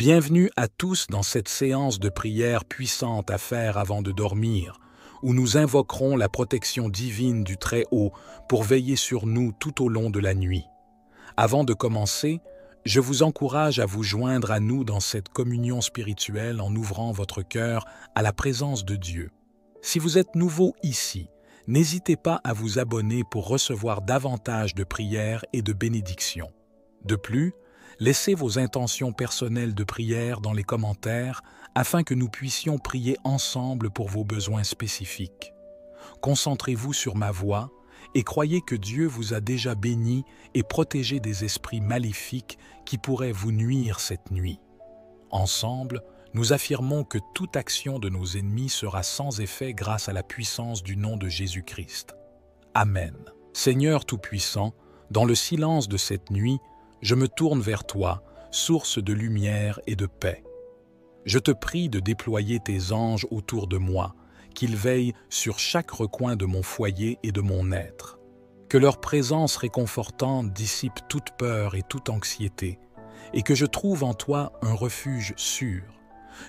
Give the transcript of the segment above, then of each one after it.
Bienvenue à tous dans cette séance de prière puissante à faire avant de dormir, où nous invoquerons la protection divine du Très-Haut pour veiller sur nous tout au long de la nuit. Avant de commencer, je vous encourage à vous joindre à nous dans cette communion spirituelle en ouvrant votre cœur à la présence de Dieu. Si vous êtes nouveau ici, n'hésitez pas à vous abonner pour recevoir davantage de prières et de bénédictions. De plus, laissez vos intentions personnelles de prière dans les commentaires afin que nous puissions prier ensemble pour vos besoins spécifiques. Concentrez-vous sur ma voix et croyez que Dieu vous a déjà béni et protégé des esprits maléfiques qui pourraient vous nuire cette nuit. Ensemble, nous affirmons que toute action de nos ennemis sera sans effet grâce à la puissance du nom de Jésus-Christ. Amen. Seigneur Tout-Puissant, dans le silence de cette nuit, je me tourne vers toi, source de lumière et de paix. Je te prie de déployer tes anges autour de moi, qu'ils veillent sur chaque recoin de mon foyer et de mon être. Que leur présence réconfortante dissipe toute peur et toute anxiété, et que je trouve en toi un refuge sûr.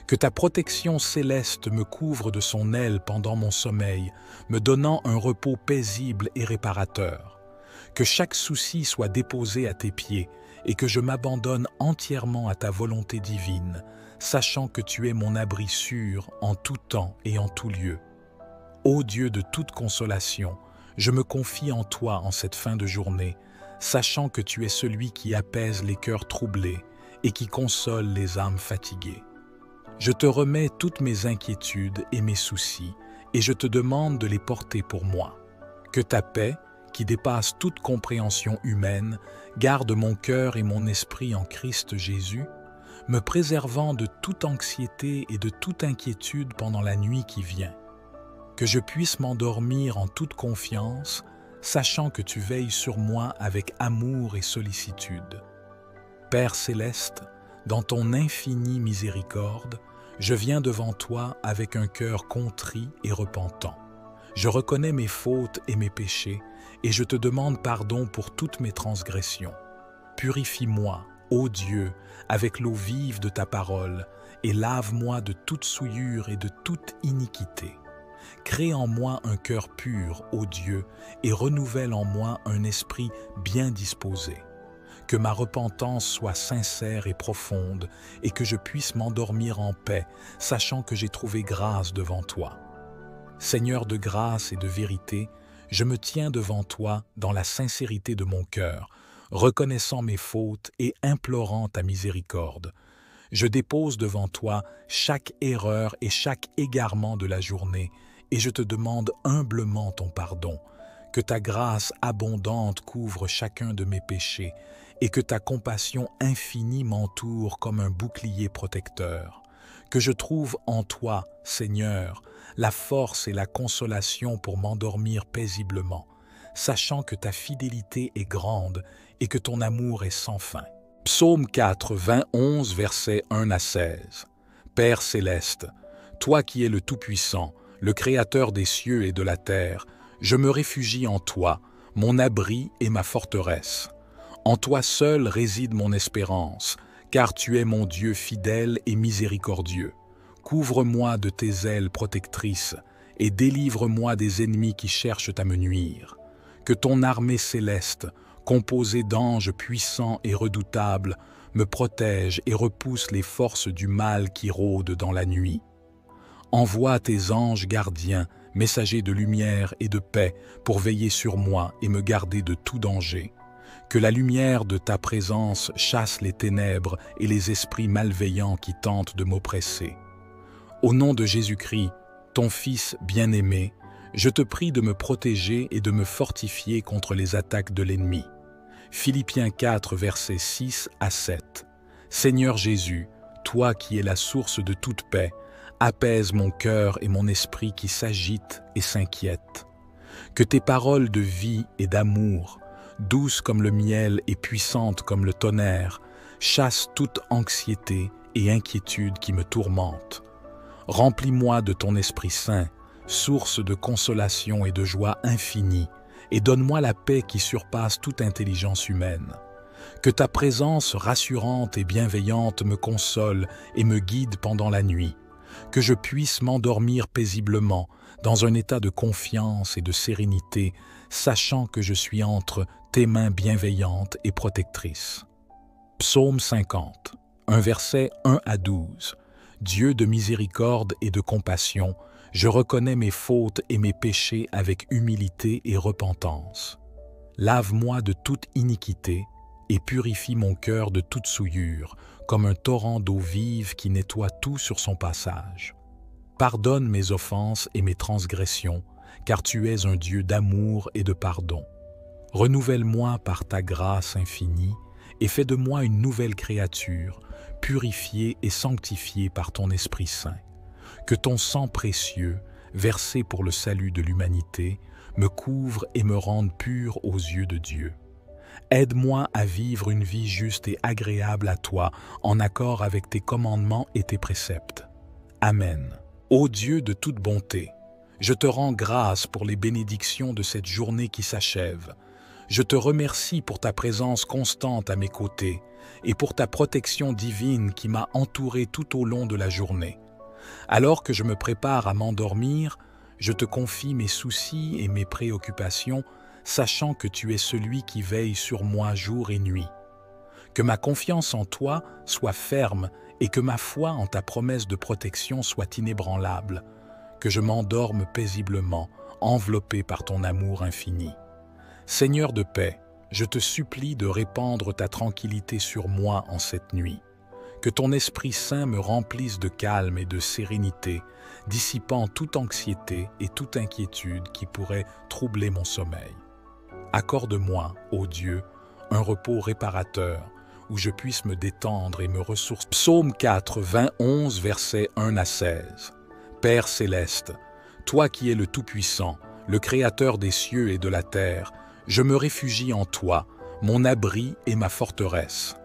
Que ta protection céleste me couvre de son aile pendant mon sommeil, me donnant un repos paisible et réparateur. Que chaque souci soit déposé à tes pieds et que je m'abandonne entièrement à ta volonté divine, sachant que tu es mon abri sûr en tout temps et en tout lieu. Ô Dieu de toute consolation, je me confie en toi en cette fin de journée, sachant que tu es celui qui apaise les cœurs troublés et qui console les âmes fatiguées. Je te remets toutes mes inquiétudes et mes soucis et je te demande de les porter pour moi. Que ta paix, qui dépasse toute compréhension humaine, garde mon cœur et mon esprit en Christ Jésus, me préservant de toute anxiété et de toute inquiétude pendant la nuit qui vient. Que je puisse m'endormir en toute confiance, sachant que tu veilles sur moi avec amour et sollicitude. Père céleste, dans ton infinie miséricorde, je viens devant toi avec un cœur contrit et repentant. Je reconnais mes fautes et mes péchés, et je te demande pardon pour toutes mes transgressions. Purifie-moi, ô Dieu, avec l'eau vive de ta parole, et lave-moi de toute souillure et de toute iniquité. Crée en moi un cœur pur, ô Dieu, et renouvelle en moi un esprit bien disposé. Que ma repentance soit sincère et profonde, et que je puisse m'endormir en paix, sachant que j'ai trouvé grâce devant toi. Seigneur de grâce et de vérité, je me tiens devant toi dans la sincérité de mon cœur, reconnaissant mes fautes et implorant ta miséricorde. Je dépose devant toi chaque erreur et chaque égarement de la journée, et je te demande humblement ton pardon. Que ta grâce abondante couvre chacun de mes péchés, et que ta compassion infinie m'entoure comme un bouclier protecteur. Que je trouve en toi, Seigneur, la force et la consolation pour m'endormir paisiblement, sachant que ta fidélité est grande et que ton amour est sans fin. Psaume 4, 11, versets 1 à 16. Père céleste, toi qui es le Tout-Puissant, le Créateur des cieux et de la terre, je me réfugie en toi, mon abri et ma forteresse. En toi seul réside mon espérance, car tu es mon Dieu fidèle et miséricordieux. Couvre-moi de tes ailes protectrices et délivre-moi des ennemis qui cherchent à me nuire. Que ton armée céleste, composée d'anges puissants et redoutables, me protège et repousse les forces du mal qui rôdent dans la nuit. Envoie tes anges gardiens, messagers de lumière et de paix, pour veiller sur moi et me garder de tout danger. Que la lumière de ta présence chasse les ténèbres et les esprits malveillants qui tentent de m'oppresser. Au nom de Jésus-Christ, ton Fils bien-aimé, je te prie de me protéger et de me fortifier contre les attaques de l'ennemi. Philippiens 4, versets 6 à 7. Seigneur Jésus, toi qui es la source de toute paix, apaise mon cœur et mon esprit qui s'agitent et s'inquiètent. Que tes paroles de vie et d'amour, douces comme le miel et puissantes comme le tonnerre, chassent toute anxiété et inquiétude qui me tourmentent. Remplis-moi de ton Esprit Saint, source de consolation et de joie infinie, et donne-moi la paix qui surpasse toute intelligence humaine. Que ta présence rassurante et bienveillante me console et me guide pendant la nuit. Que je puisse m'endormir paisiblement, dans un état de confiance et de sérénité, sachant que je suis entre tes mains bienveillantes et protectrices. Psaume 50, un verset 1 à 12. Dieu de miséricorde et de compassion, je reconnais mes fautes et mes péchés avec humilité et repentance. Lave-moi de toute iniquité et purifie mon cœur de toute souillure, comme un torrent d'eau vive qui nettoie tout sur son passage. Pardonne mes offenses et mes transgressions, car tu es un Dieu d'amour et de pardon. Renouvelle-moi par ta grâce infinie et fais de moi une nouvelle créature, purifiée et sanctifiée par ton Esprit Saint. Que ton sang précieux, versé pour le salut de l'humanité, me couvre et me rende pur aux yeux de Dieu. Aide-moi à vivre une vie juste et agréable à toi, en accord avec tes commandements et tes préceptes. Amen. Ô Dieu de toute bonté, je te rends grâce pour les bénédictions de cette journée qui s'achève. Je te remercie pour ta présence constante à mes côtés et pour ta protection divine qui m'a entouré tout au long de la journée. Alors que je me prépare à m'endormir, je te confie mes soucis et mes préoccupations, sachant que tu es celui qui veille sur moi jour et nuit. Que ma confiance en toi soit ferme et que ma foi en ta promesse de protection soit inébranlable. Que je m'endorme paisiblement, enveloppé par ton amour infini. Seigneur de paix, je te supplie de répandre ta tranquillité sur moi en cette nuit. Que ton Esprit Saint me remplisse de calme et de sérénité, dissipant toute anxiété et toute inquiétude qui pourrait troubler mon sommeil. Accorde-moi, ô Dieu, un repos réparateur, où je puisse me détendre et me ressourcer. Psaume 4, 11, versets 1 à 16. Père céleste, toi qui es le Tout-Puissant, le Créateur des cieux et de la terre, je me réfugie en toi, mon abri et ma forteresse.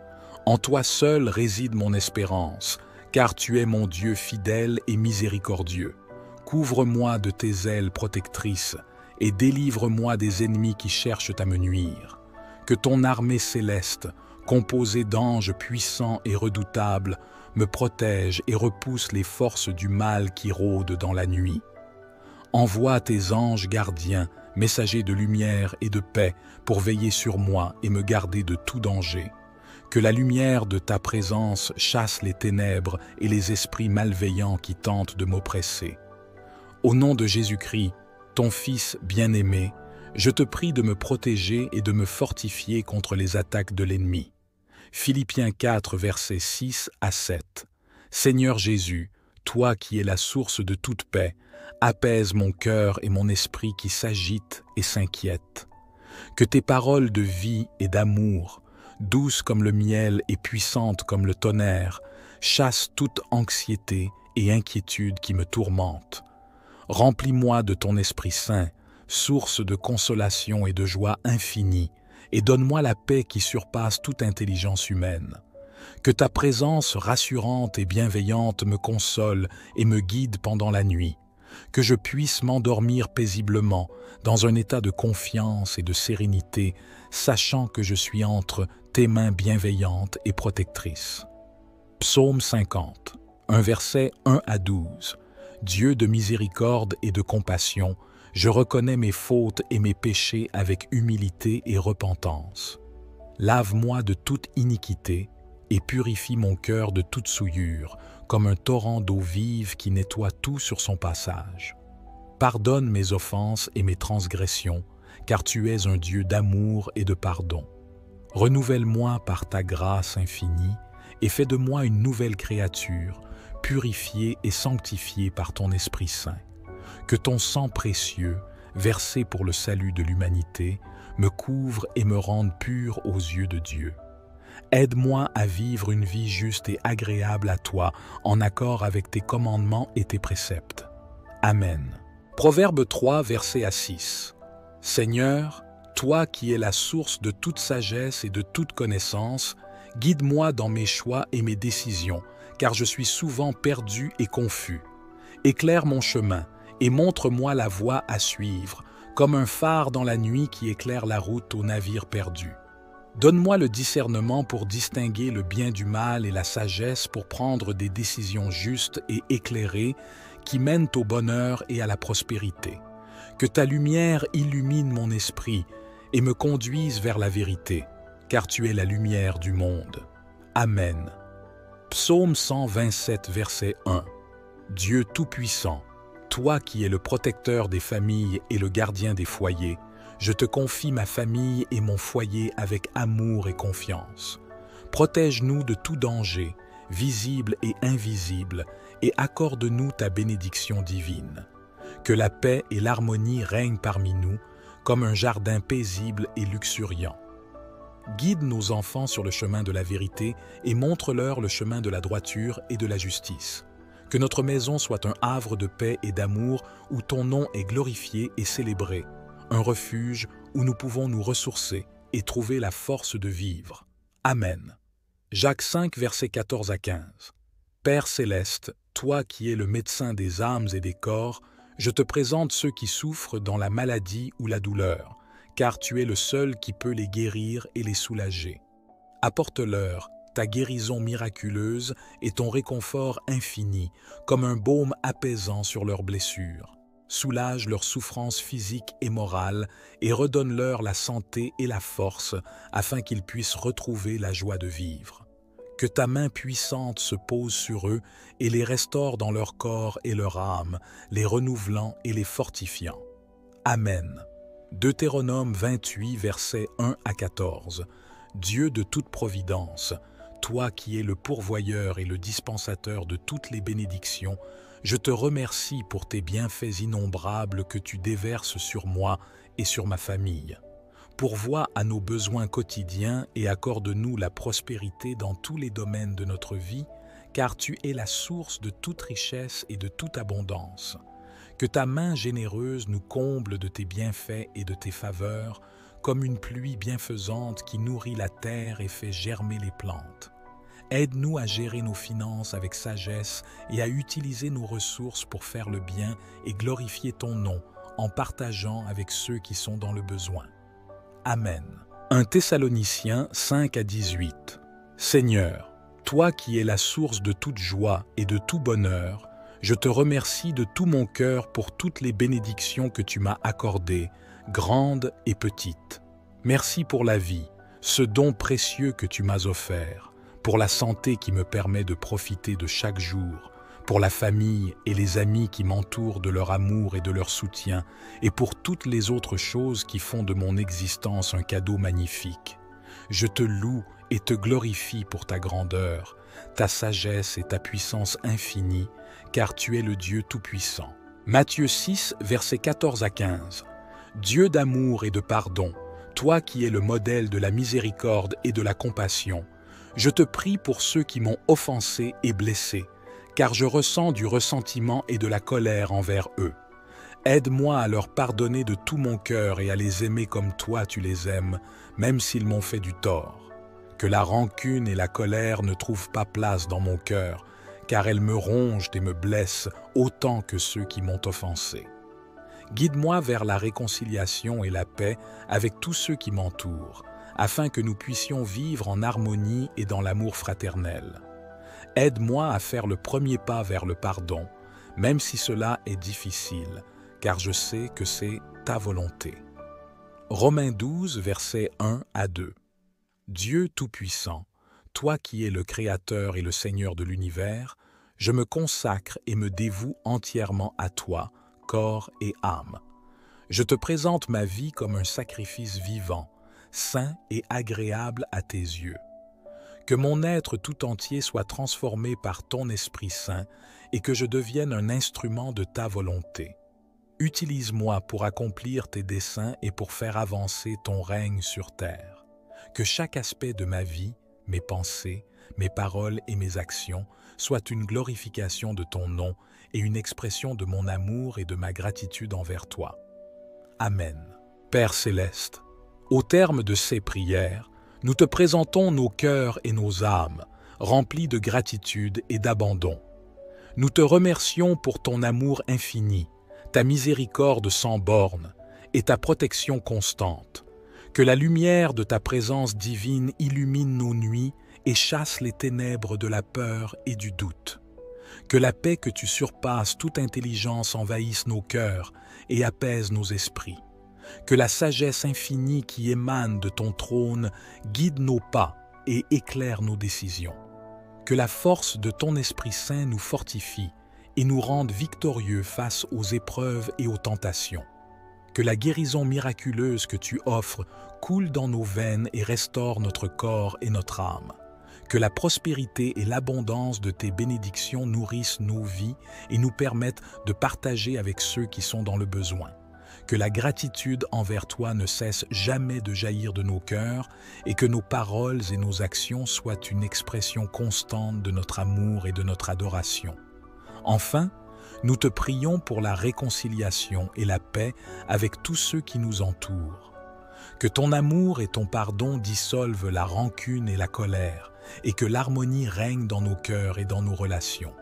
En toi seul réside mon espérance, car tu es mon Dieu fidèle et miséricordieux. Couvre-moi de tes ailes protectrices et délivre-moi des ennemis qui cherchent à me nuire. Que ton armée céleste, composée d'anges puissants et redoutables, me protège et repousse les forces du mal qui rôdent dans la nuit. Envoie tes anges gardiens, messagers de lumière et de paix, pour veiller sur moi et me garder de tout danger. Que la lumière de ta présence chasse les ténèbres et les esprits malveillants qui tentent de m'oppresser. Au nom de Jésus-Christ, ton Fils bien-aimé, je te prie de me protéger et de me fortifier contre les attaques de l'ennemi. Philippiens 4, versets 6 à 7. Seigneur Jésus, toi qui es la source de toute paix, apaise mon cœur et mon esprit qui s'agitent et s'inquiètent. Que tes paroles de vie et d'amour, douces comme le miel et puissantes comme le tonnerre, chassent toute anxiété et inquiétude qui me tourmentent. Remplis-moi de ton Esprit Saint, source de consolation et de joie infinie, et donne-moi la paix qui surpasse toute intelligence humaine. Que ta présence rassurante et bienveillante me console et me guide pendant la nuit. Que je puisse m'endormir paisiblement, dans un état de confiance et de sérénité, sachant que je suis entre tes mains bienveillantes et protectrices. Psaume 50, un verset 1 à 12. Dieu de miséricorde et de compassion, je reconnais mes fautes et mes péchés avec humilité et repentance. Lave-moi de toute iniquité et purifie mon cœur de toute souillure, comme un torrent d'eau vive qui nettoie tout sur son passage. Pardonne mes offenses et mes transgressions, car tu es un Dieu d'amour et de pardon. Renouvelle-moi par ta grâce infinie et fais de moi une nouvelle créature, purifiée et sanctifiée par ton Esprit Saint. Que ton sang précieux, versé pour le salut de l'humanité, me couvre et me rende pur aux yeux de Dieu. Aide-moi à vivre une vie juste et agréable à toi, en accord avec tes commandements et tes préceptes. Amen. Proverbe 3, versets à 6. Seigneur, toi qui es la source de toute sagesse et de toute connaissance, guide-moi dans mes choix et mes décisions, car je suis souvent perdu et confus. Éclaire mon chemin et montre-moi la voie à suivre, comme un phare dans la nuit qui éclaire la route au navire perdu. Donne-moi le discernement pour distinguer le bien du mal et la sagesse pour prendre des décisions justes et éclairées qui mènent au bonheur et à la prospérité. Que ta lumière illumine mon esprit et me conduise vers la vérité, car tu es la lumière du monde. Amen. Psaume 127, verset 1. Dieu Tout-Puissant, toi qui es le protecteur des familles et le gardien des foyers, je te confie ma famille et mon foyer avec amour et confiance. Protège-nous de tout danger, visible et invisible, et accorde-nous ta bénédiction divine. Que la paix et l'harmonie règnent parmi nous, comme un jardin paisible et luxuriant. Guide nos enfants sur le chemin de la vérité et montre-leur le chemin de la droiture et de la justice. Que notre maison soit un havre de paix et d'amour où ton nom est glorifié et célébré, un refuge où nous pouvons nous ressourcer et trouver la force de vivre. Amen. Jacques 5, versets 14 à 15. Père céleste, toi qui es le médecin des âmes et des corps, je te présente ceux qui souffrent dans la maladie ou la douleur, car tu es le seul qui peut les guérir et les soulager. Apporte-leur ta guérison miraculeuse et ton réconfort infini, comme un baume apaisant sur leurs blessures. Soulage leurs souffrances physiques et morales et redonne-leur la santé et la force afin qu'ils puissent retrouver la joie de vivre. Que ta main puissante se pose sur eux et les restaure dans leur corps et leur âme, les renouvelant et les fortifiant. Amen. Deutéronome 28, versets 1 à 14. Dieu de toute providence, toi qui es le pourvoyeur et le dispensateur de toutes les bénédictions, je te remercie pour tes bienfaits innombrables que tu déverses sur moi et sur ma famille. Pourvois à nos besoins quotidiens et accorde-nous la prospérité dans tous les domaines de notre vie, car tu es la source de toute richesse et de toute abondance. Que ta main généreuse nous comble de tes bienfaits et de tes faveurs, comme une pluie bienfaisante qui nourrit la terre et fait germer les plantes. Aide-nous à gérer nos finances avec sagesse et à utiliser nos ressources pour faire le bien et glorifier ton nom en partageant avec ceux qui sont dans le besoin. Amen. 1 Thessaloniciens 5 à 18. Seigneur, toi qui es la source de toute joie et de tout bonheur, je te remercie de tout mon cœur pour toutes les bénédictions que tu m'as accordées, grandes et petites. Merci pour la vie, ce don précieux que tu m'as offert, pour la santé qui me permet de profiter de chaque jour, pour la famille et les amis qui m'entourent de leur amour et de leur soutien, et pour toutes les autres choses qui font de mon existence un cadeau magnifique. Je te loue et te glorifie pour ta grandeur, ta sagesse et ta puissance infinie, car tu es le Dieu Tout-Puissant. Matthieu 6, versets 14 à 15. Dieu d'amour et de pardon, toi qui es le modèle de la miséricorde et de la compassion, je te prie pour ceux qui m'ont offensé et blessé, car je ressens du ressentiment et de la colère envers eux. Aide-moi à leur pardonner de tout mon cœur et à les aimer comme toi tu les aimes, même s'ils m'ont fait du tort. Que la rancune et la colère ne trouvent pas place dans mon cœur, car elles me rongent et me blessent autant que ceux qui m'ont offensé. Guide-moi vers la réconciliation et la paix avec tous ceux qui m'entourent, afin que nous puissions vivre en harmonie et dans l'amour fraternel. Aide-moi à faire le premier pas vers le pardon, même si cela est difficile, car je sais que c'est ta volonté. Romains 12, versets 1 à 2. Dieu Tout-Puissant, toi qui es le Créateur et le Seigneur de l'univers, je me consacre et me dévoue entièrement à toi, corps et âme. Je te présente ma vie comme un sacrifice vivant, saint et agréable à tes yeux. Que mon être tout entier soit transformé par ton Esprit Saint et que je devienne un instrument de ta volonté. Utilise-moi pour accomplir tes desseins et pour faire avancer ton règne sur terre. Que chaque aspect de ma vie, mes pensées, mes paroles et mes actions soient une glorification de ton nom et une expression de mon amour et de ma gratitude envers toi. Amen. Père céleste, au terme de ces prières, nous te présentons nos cœurs et nos âmes, remplis de gratitude et d'abandon. Nous te remercions pour ton amour infini, ta miséricorde sans bornes et ta protection constante. Que la lumière de ta présence divine illumine nos nuits et chasse les ténèbres de la peur et du doute. Que la paix que tu surpasses toute intelligence envahisse nos cœurs et apaise nos esprits. Que la sagesse infinie qui émane de ton trône guide nos pas et éclaire nos décisions. Que la force de ton Esprit Saint nous fortifie et nous rende victorieux face aux épreuves et aux tentations. Que la guérison miraculeuse que tu offres coule dans nos veines et restaure notre corps et notre âme. Que la prospérité et l'abondance de tes bénédictions nourrissent nos vies et nous permettent de partager avec ceux qui sont dans le besoin. Que la gratitude envers toi ne cesse jamais de jaillir de nos cœurs et que nos paroles et nos actions soient une expression constante de notre amour et de notre adoration. Enfin, nous te prions pour la réconciliation et la paix avec tous ceux qui nous entourent. Que ton amour et ton pardon dissolvent la rancune et la colère, et que l'harmonie règne dans nos cœurs et dans nos relations.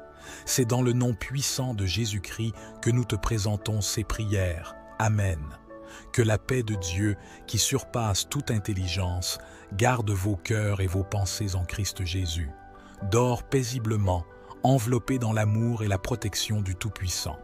C'est dans le nom puissant de Jésus-Christ que nous te présentons ces prières. Amen. Que la paix de Dieu, qui surpasse toute intelligence, garde vos cœurs et vos pensées en Christ Jésus. Dors paisiblement, enveloppé dans l'amour et la protection du Tout-Puissant.